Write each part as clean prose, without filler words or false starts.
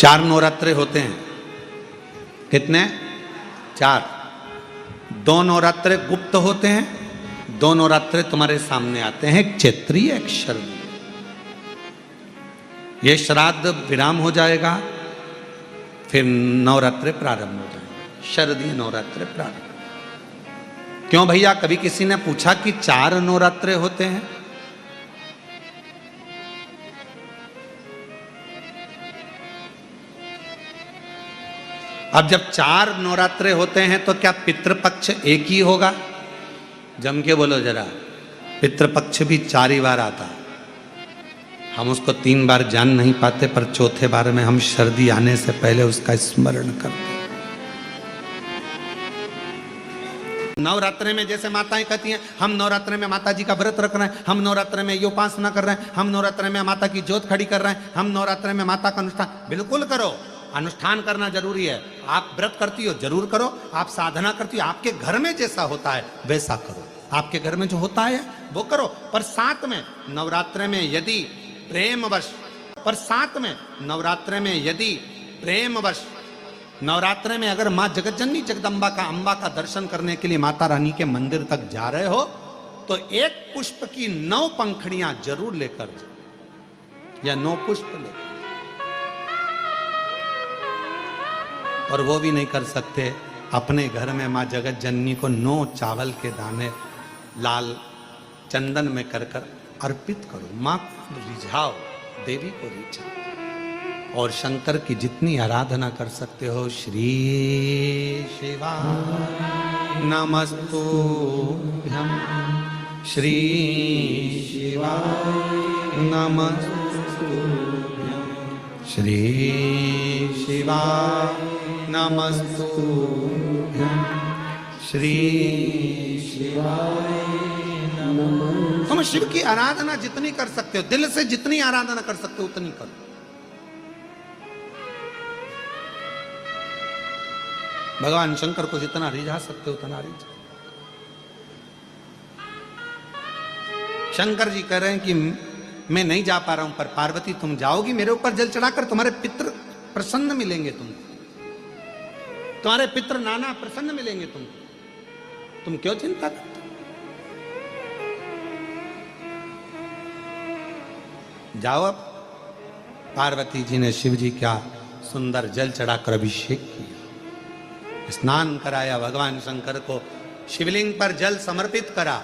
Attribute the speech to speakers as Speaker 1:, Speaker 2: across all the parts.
Speaker 1: 4 नवरात्रे होते हैं। कितने? 4। 2 नवरात्रे गुप्त होते हैं, 2 नवरात्रे तुम्हारे सामने आते हैं, एक चैत्रीय एक शरदीय। ये श्राद्ध विराम हो जाएगा, फिर नवरात्रे प्रारंभ हो जाएंगे, शरदीय नवरात्रे प्रारंभ। क्यों भैया, कभी किसी ने पूछा कि 4 नवरात्रे होते हैं? अब जब 4 नवरात्रे होते हैं तो क्या पितृपक्ष एक ही होगा? जम के बोलो जरा। पितृपक्ष भी 4 ही बार आता। हम उसको 3 बार जान नहीं पाते, पर चौथे बार में हम शरदी आने से पहले उसका स्मरण करते। नवरात्रे में जैसे माताएं कहती हैं, हम नवरात्रे में माता जी का व्रत रख रहे हैं, हम नवरात्रे में ये उपासना कर रहे हैं, हम नवरात्रे में माता की ज्योत खड़ी कर रहे हैं, हम नवरात्रे में माता का अनुष्ठान। बिल्कुल करो, अनुष्ठान करना जरूरी है। आप व्रत करती हो जरूर करो, आप साधना करती हो, आपके घर में जैसा होता है वैसा करो, आपके घर में जो होता है वो करो। पर साथ में नवरात्रे में यदि प्रेमवश, नवरात्रे में अगर माँ जगतजननी जगदम्बा का, अम्बा का दर्शन करने के लिए माता रानी के मंदिर तक जा रहे हो तो 1 पुष्प की 9 पंखड़ियां जरूर लेकर जाओ, या 9 पुष्प लेकर। और वो भी नहीं कर सकते, अपने घर में माँ जगतजननी को 9 चावल के दाने लाल चंदन में कर कर अर्पित करो। माँ को रिझाओ, देवी को रिझाओ। और शंकर की जितनी आराधना कर सकते हो, श्री शिवाय नमस्तुभ्यं, श्री शिवाय नमस्तुभ्यं, श्री शिवाय नमस्तुभ्यं, श्री शिवाय नमस्तुभ्यं। तुम शिव की आराधना जितनी कर सकते हो, दिल से जितनी आराधना कर सकते हो उतनी करो। भगवान शंकर को जितना रिझा सकते हो उतना रिझा। शंकर जी कह रहे हैं कि मैं नहीं जा पा रहा हूं, पर पार्वती तुम जाओगी मेरे ऊपर जल चढ़ाकर, तुम्हारे पितृ प्रसन्न मिलेंगे, तुम्हारे पितृ नाना प्रसन्न मिलेंगे तुमको, तुम क्यों चिंता करते? जाओ। अब पार्वती जी ने शिव जी का सुंदर जल चढ़ाकर अभिषेक किया, स्नान कराया, भगवान शंकर को शिवलिंग पर जल समर्पित करा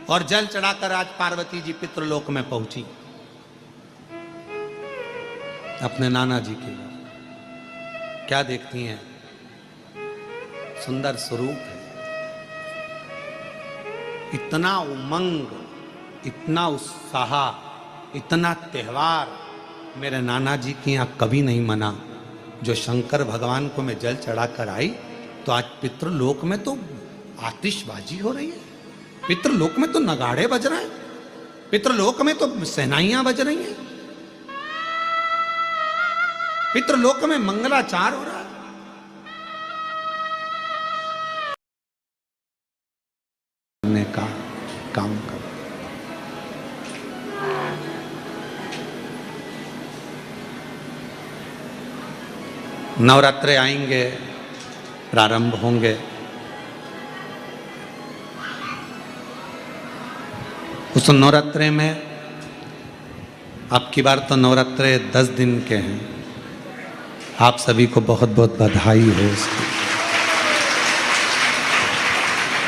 Speaker 1: और जल चढ़ाकर आज पार्वती जी पितृलोक में पहुंची अपने नाना जी के लिए। क्या देखती हैं? सुंदर स्वरूप है, इतना उमंग, इतना उत्साह, इतना त्योहार मेरे नाना जी के यहाँ कभी नहीं मना। जो शंकर भगवान को मैं जल चढ़ाकर आई तो आज पितृलोक में तो आतिशबाजी हो रही है, पितृलोक में तो नगाड़े बज रहे हैं, पितृलोक में तो सहनाइयां बज रही हैं, पितृलोक में मंगलाचार हो रहा है। करने का काम करो। नवरात्रे आएंगे, प्रारंभ होंगे। उस नवरात्रे में अब की बार तो नवरात्रे 10 दिन के हैं। आप सभी को बहुत बहुत बधाई हो उसकी।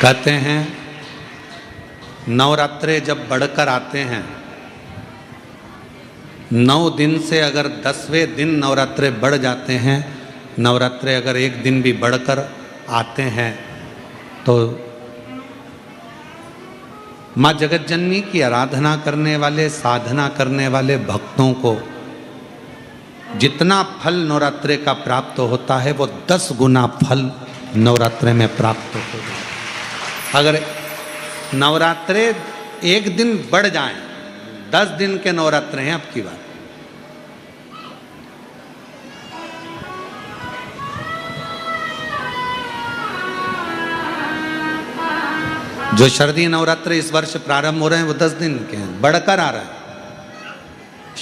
Speaker 1: कहते हैं नवरात्रे जब बढ़कर आते हैं, 9 दिन से अगर 10वें दिन नवरात्रे बढ़ जाते हैं, नवरात्रे अगर 1 दिन भी बढ़कर आते हैं तो माँ जगतजननी की आराधना करने वाले, साधना करने वाले भक्तों को जितना फल नवरात्रे का प्राप्त होता है वो 10 गुना फल नवरात्रे में प्राप्त होता है। अगर नवरात्रे 1 दिन बढ़ जाएं, 10 दिन के नवरात्रे हैं अब की बात। जो शरदीय नवरात्रे इस वर्ष प्रारंभ हो रहे हैं वो 10 दिन के हैं, बढ़कर आ रहा है।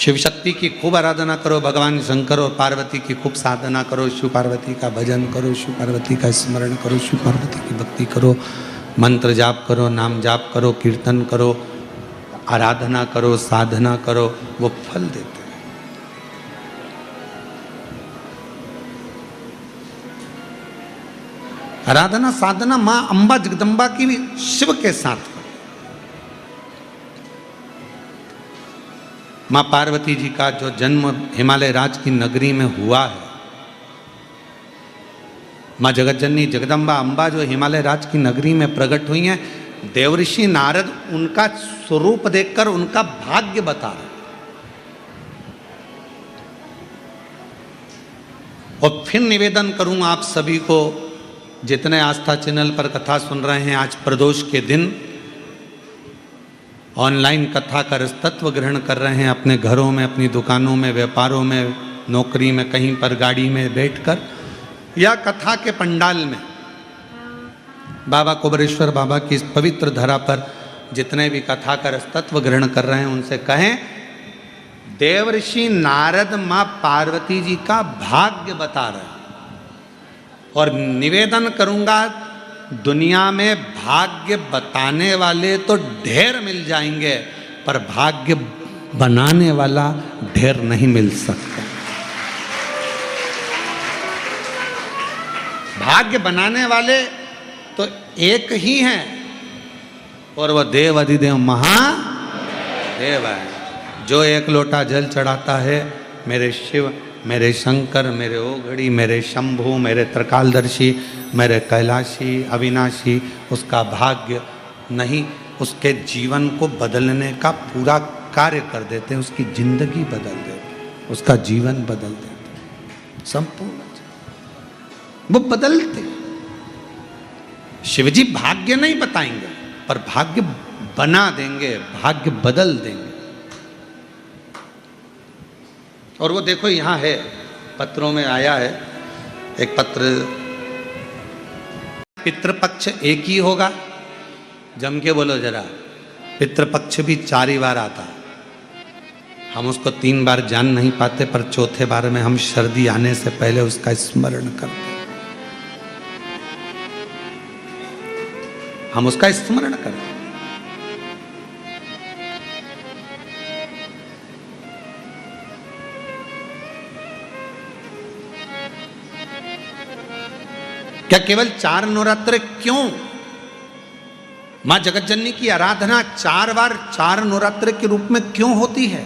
Speaker 1: शिव शक्ति की खूब आराधना करो, भगवान शंकर और पार्वती की खूब साधना करो, शिव पार्वती का भजन करो, शिव पार्वती का स्मरण करो, शिव पार्वती की भक्ति करो, मंत्र जाप करो, नाम जाप करो, कीर्तन करो, आराधना करो, साधना करो, वो फल देते हैं। आराधना साधना मां अंबा जगदम्बा की भी शिव के साथ करो। मां पार्वती जी का जो जन्म हिमालय राज की नगरी में हुआ है, मां जगत जननी जगदम्बा अंबा जो हिमालय राज की नगरी में प्रकट हुई हैं, देवऋषि नारद उनका स्वरूप देखकर उनका भाग्य बता रहे। और फिर निवेदन करूं आप सभी को, जितने आस्था चैनल पर कथा सुन रहे हैं, आज प्रदोष के दिन ऑनलाइन कथा का रसतत्व ग्रहण कर रहे हैं, अपने घरों में, अपनी दुकानों में, व्यापारों में, नौकरी में, कहीं पर गाड़ी में बैठकर या कथा के पंडाल में बाबा कुबेरेश्वर बाबा की इस पवित्र धरा पर जितने भी कथा का रसतत्व ग्रहण कर रहे हैं, उनसे कहें देवऋषि नारद मां पार्वती जी का भाग्य बता रहे हैं। और निवेदन करूंगा, दुनिया में भाग्य बताने वाले तो ढेर मिल जाएंगे, पर भाग्य बनाने वाला ढेर नहीं मिल सकता। भाग्य बनाने वाले तो एक ही हैं, और वह देव अधिदेव महादेव है। जो एक लोटा जल चढ़ाता है, मेरे शिव, मेरे शंकर, मेरे ओघड़ी, मेरे शंभु, मेरे त्रिकालदर्शी, मेरे कैलाशी, अविनाशी, उसका भाग्य नहीं, उसके जीवन को बदलने का पूरा कार्य कर देते हैं, उसकी जिंदगी बदल देते हैं, उसका जीवन बदल देते हैं, संपूर्ण वो बदलते। शिवजी भाग्य नहीं बताएंगे, पर भाग्य बना देंगे, भाग्य बदल देंगे। और वो देखो यहाँ है, पत्रों में आया है एक पत्र, पितृपक्ष एक ही होगा, जम के बोलो जरा, पितृपक्ष भी 4 बार आता। हम उसको 3 बार जान नहीं पाते, पर चौथे बार में हम सर्दी आने से पहले उसका स्मरण करते, हम उसका स्मरण करते। क्या केवल 4 नवरात्र क्यों? मां जगत जननी की आराधना 4 बार 4 नवरात्र के रूप में क्यों होती है?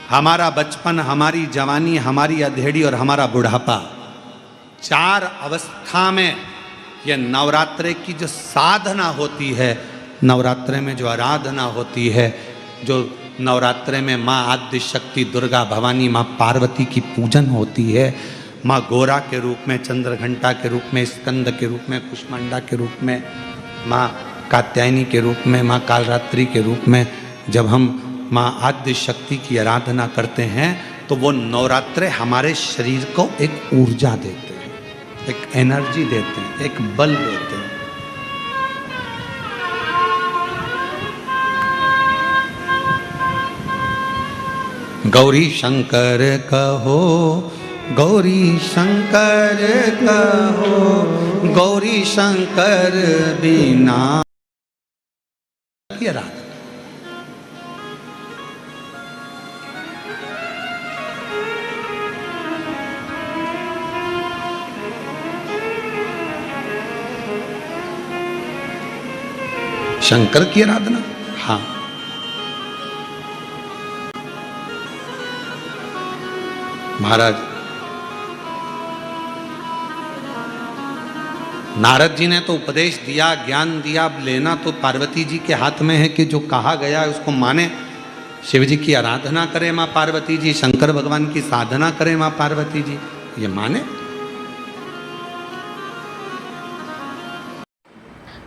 Speaker 1: हमारा बचपन, हमारी जवानी, हमारी अधेड़ी और हमारा बुढ़ापा, 4 अवस्था में यह नवरात्रे की जो साधना होती है, नवरात्रे में जो आराधना होती है, जो नवरात्रे में माँ आद्य शक्ति दुर्गा भवानी माँ पार्वती की पूजन होती है, माँ गोरा के रूप में, चंद्रघंटा के रूप में, स्कंद के रूप में, कुष्मांडा के रूप में, माँ कात्यायनी के रूप में, माँ कालरात्रि के रूप में, जब हम माँ आद्य शक्ति की आराधना करते हैं, तो वो नवरात्रे हमारे शरीर को एक ऊर्जा देते हैं, एक एनर्जी देते हैं, एक बल देते हैं। गौरी शंकर कहो, गौरी शंकर कहो, गौरी शंकर बिना की आराधना। शंकर की आराधना, हाँ, महाराज नारद जी ने तो उपदेश दिया, ज्ञान दिया, अब लेना तो पार्वती जी के हाथ में है कि जो कहा गया है उसको माने। शिव जी की आराधना करे माँ पार्वती जी, शंकर भगवान की साधना करे माँ पार्वती जी, ये माने।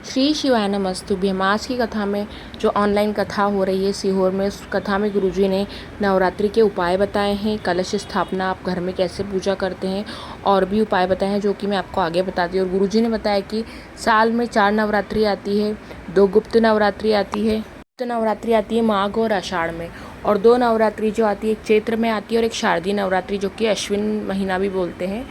Speaker 2: श्री शिवाय नमस्तुभ्यम। आज की कथा में जो ऑनलाइन कथा हो रही है सीहोर में, उस कथा में गुरुजी ने नवरात्रि के उपाय बताए हैं, कलश स्थापना आप घर में कैसे पूजा करते हैं, और भी उपाय बताए हैं जो कि मैं आपको आगे बताती हूँ। और गुरुजी ने बताया कि साल में 4 नवरात्रि आती है, 2 गुप्त नवरात्रि आती है, तो नवरात्रि आती है माघ और आषाढ़ में, और दो नवरात्रि जो आती है, एक चैत्र में आती है और एक शारदीय नवरात्रि जो कि अश्विन महीना भी बोलते हैं,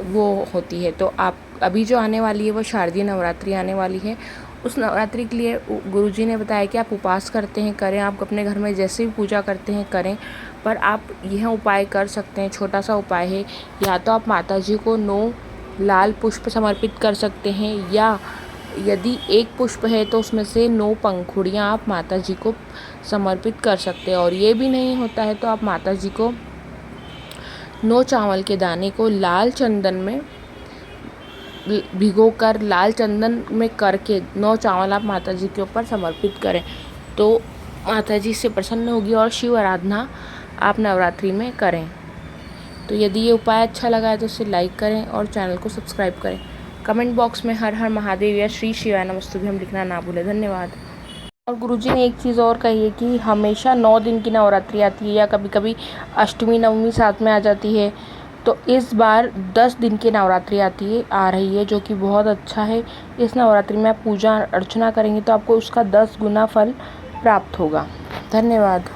Speaker 2: वो होती है। तो आप अभी जो आने वाली है वो शारदीय नवरात्रि आने वाली है। उस नवरात्रि के लिए गुरुजी ने बताया कि आप उपवास करते हैं करें, आप अपने घर में जैसे भी पूजा करते हैं करें, पर आप यह उपाय कर सकते हैं। छोटा सा उपाय है, या तो आप माता जी को 9 लाल पुष्प समर्पित कर सकते हैं, या यदि एक पुष्प है तो उसमें से 9 पंखुड़ियाँ आप माता जी को समर्पित कर सकते हैं। और ये भी नहीं होता है तो आप माता जी को 9 चावल के दाने को लाल चंदन में भिगोकर, लाल चंदन में करके 9 चावल आप माता जी के ऊपर समर्पित करें, तो माता जी से प्रसन्न होगी और शिव आराधना आप नवरात्रि में करें। तो यदि ये उपाय अच्छा लगा है तो इसे लाइक करें और चैनल को सब्सक्राइब करें। कमेंट बॉक्स में हर हर महादेव या श्री शिवाय नमस्तुभ्यम लिखना ना भूलें। धन्यवाद। और गुरुजी ने एक चीज़ और कही है कि हमेशा 9 दिन की नवरात्रि आती है, या कभी कभी अष्टमी नवमी साथ में आ जाती है, तो इस बार 10 दिन की नवरात्रि आ रही है, जो कि बहुत अच्छा है। इस नवरात्रि में आप पूजा अर्चना करेंगे तो आपको उसका 10 गुना फल प्राप्त होगा। धन्यवाद।